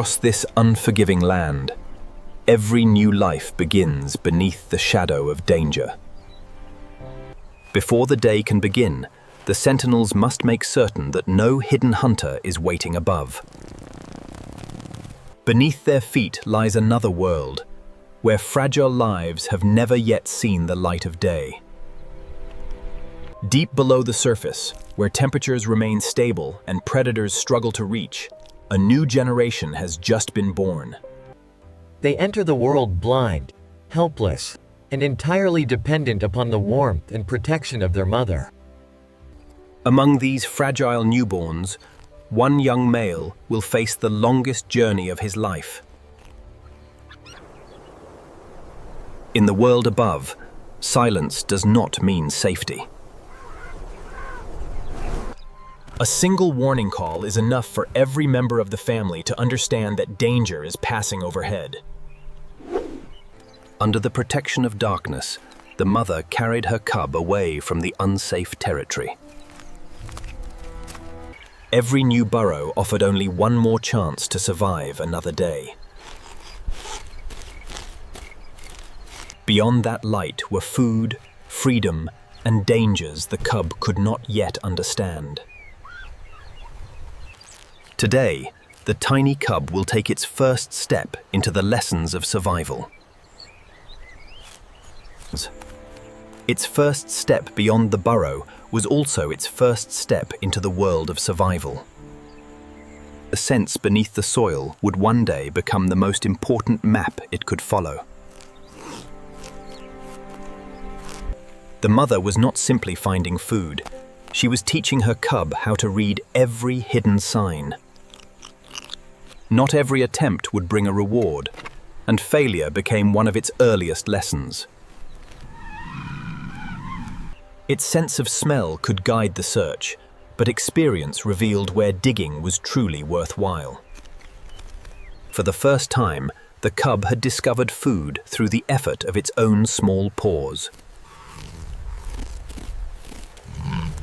Across this unforgiving land, every new life begins beneath the shadow of danger. Before the day can begin, the sentinels must make certain that no hidden hunter is waiting above. Beneath their feet lies another world, where fragile lives have never yet seen the light of day. Deep below the surface, where temperatures remain stable and predators struggle to reach, a new generation has just been born. They enter the world blind, helpless, and entirely dependent upon the warmth and protection of their mother. Among these fragile newborns, one young male will face the longest journey of his life. In the world above, silence does not mean safety. A single warning call is enough for every member of the family to understand that danger is passing overhead. Under the protection of darkness, the mother carried her cub away from the unsafe territory. Every new burrow offered only one more chance to survive another day. Beyond that light were food, freedom, and dangers the cub could not yet understand. Today, the tiny cub will take its first step into the lessons of survival. Its first step beyond the burrow was also its first step into the world of survival. The sense beneath the soil would one day become the most important map it could follow. The mother was not simply finding food. She was teaching her cub how to read every hidden sign. Not every attempt would bring a reward, and failure became one of its earliest lessons. Its sense of smell could guide the search, but experience revealed where digging was truly worthwhile. For the first time, the cub had discovered food through the effort of its own small paws.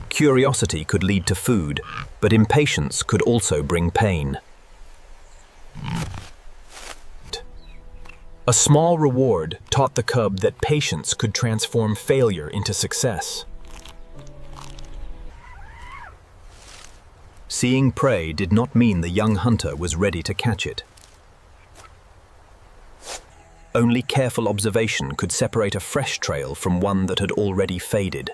Curiosity could lead to food, but impatience could also bring pain. A small reward taught the cub that patience could transform failure into success. Seeing prey did not mean the young hunter was ready to catch it. Only careful observation could separate a fresh trail from one that had already faded.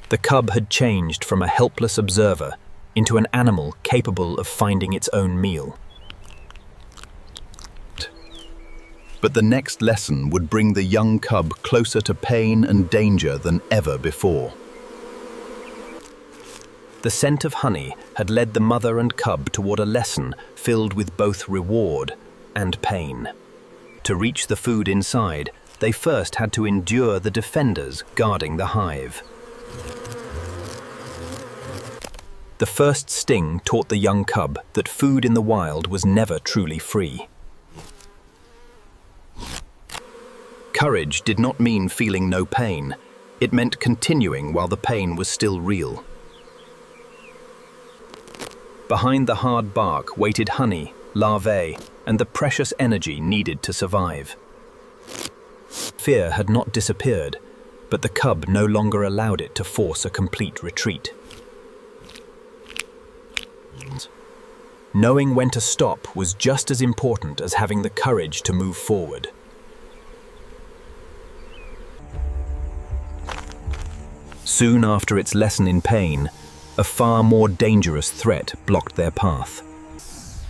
The cub had changed from a helpless observer into an animal capable of finding its own meal. But the next lesson would bring the young cub closer to pain and danger than ever before. The scent of honey had led the mother and cub toward a lesson filled with both reward and pain. To reach the food inside, they first had to endure the defenders guarding the hive. The first sting taught the young cub that food in the wild was never truly free. Courage did not mean feeling no pain. It meant continuing while the pain was still real. Behind the hard bark waited honey, larvae, and the precious energy needed to survive. Fear had not disappeared, but the cub no longer allowed it to force a complete retreat. Knowing when to stop was just as important as having the courage to move forward. Soon after its lesson in pain, a far more dangerous threat blocked their path.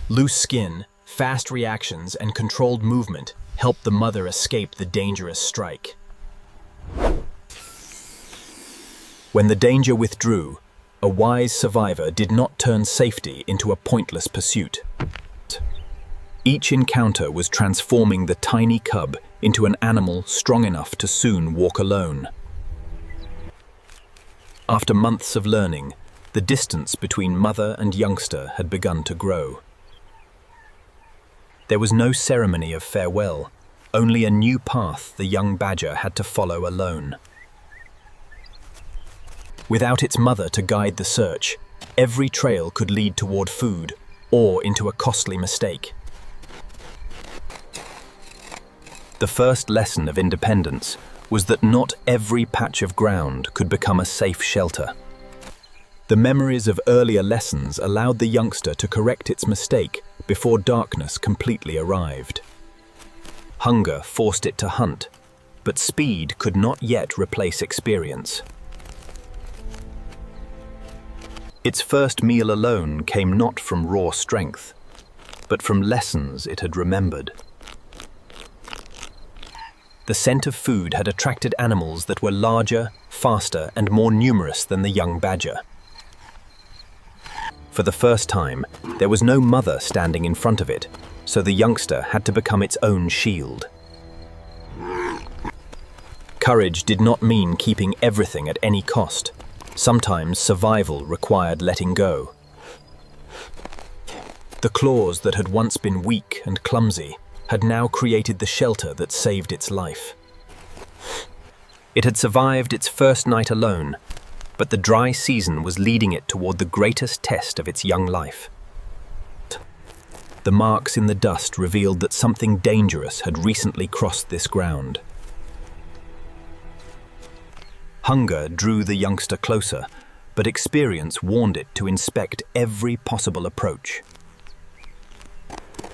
Loose skin, fast reactions, and controlled movement helped the mother escape the dangerous strike. When the danger withdrew, a wise survivor did not turn safety into a pointless pursuit. Each encounter was transforming the tiny cub into an animal strong enough to soon walk alone. After months of learning, the distance between mother and youngster had begun to grow. There was no ceremony of farewell, only a new path the young badger had to follow alone. Without its mother to guide the search, every trail could lead toward food, or into a costly mistake. The first lesson of independence was that not every patch of ground could become a safe shelter. The memories of earlier lessons allowed the youngster to correct its mistake before darkness completely arrived. Hunger forced it to hunt, but speed could not yet replace experience. Its first meal alone came not from raw strength, but from lessons it had remembered. The scent of food had attracted animals that were larger, faster, and more numerous than the young badger. For the first time, there was no mother standing in front of it, so the youngster had to become its own shield. Courage did not mean keeping everything at any cost. Sometimes survival required letting go. The claws that had once been weak and clumsy had now created the shelter that saved its life. It had survived its first night alone, but the dry season was leading it toward the greatest test of its young life. The marks in the dust revealed that something dangerous had recently crossed this ground. Hunger drew the youngster closer, but experience warned it to inspect every possible approach.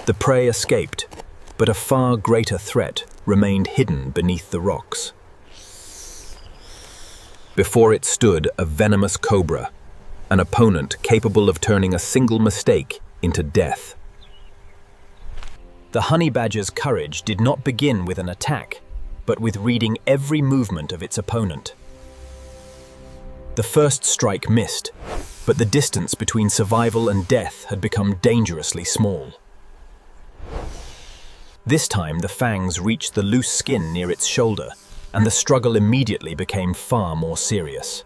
The prey escaped, but a far greater threat remained hidden beneath the rocks. Before it stood a venomous cobra, an opponent capable of turning a single mistake into death. The honey badger's courage did not begin with an attack, but with reading every movement of its opponent. The first strike missed, but the distance between survival and death had become dangerously small. This time the fangs reached the loose skin near its shoulder, and the struggle immediately became far more serious.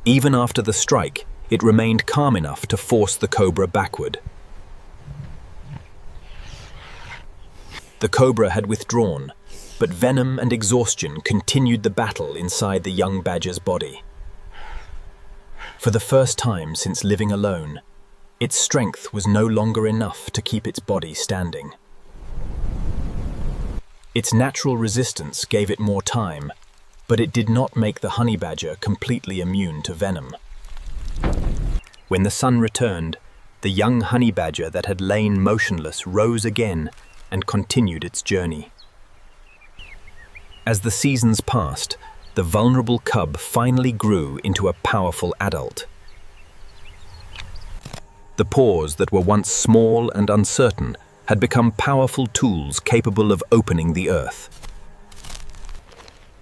Even after the strike, it remained calm enough to force the cobra backward. The cobra had withdrawn, but venom and exhaustion continued the battle inside the young badger's body. For the first time since living alone, its strength was no longer enough to keep its body standing. Its natural resistance gave it more time, but it did not make the honey badger completely immune to venom. When the sun returned, the young honey badger that had lain motionless rose again and continued its journey. As the seasons passed, the vulnerable cub finally grew into a powerful adult. The paws that were once small and uncertain had become powerful tools capable of opening the earth.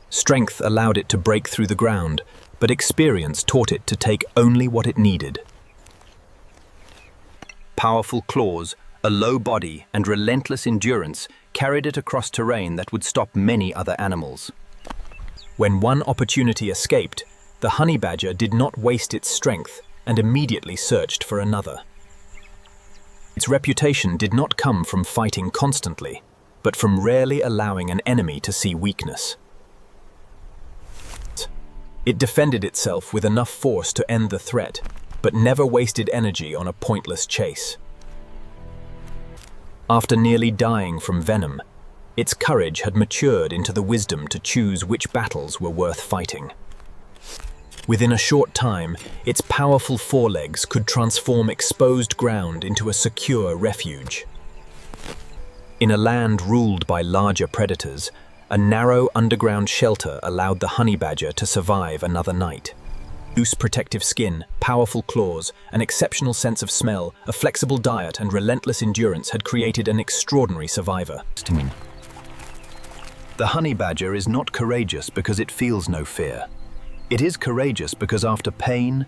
Strength allowed it to break through the ground, but experience taught it to take only what it needed. Powerful claws, a low body, and relentless endurance carried it across terrain that would stop many other animals. When one opportunity escaped, the honey badger did not waste its strength and immediately searched for another. Its reputation did not come from fighting constantly, but from rarely allowing an enemy to see weakness. It defended itself with enough force to end the threat, but never wasted energy on a pointless chase. After nearly dying from venom, its courage had matured into the wisdom to choose which battles were worth fighting. Within a short time, its powerful forelegs could transform exposed ground into a secure refuge. In a land ruled by larger predators, a narrow underground shelter allowed the honey badger to survive another night. Loose protective skin, powerful claws, an exceptional sense of smell, a flexible diet, and relentless endurance had created an extraordinary survivor. The honey badger is not courageous because it feels no fear. It is courageous because after pain,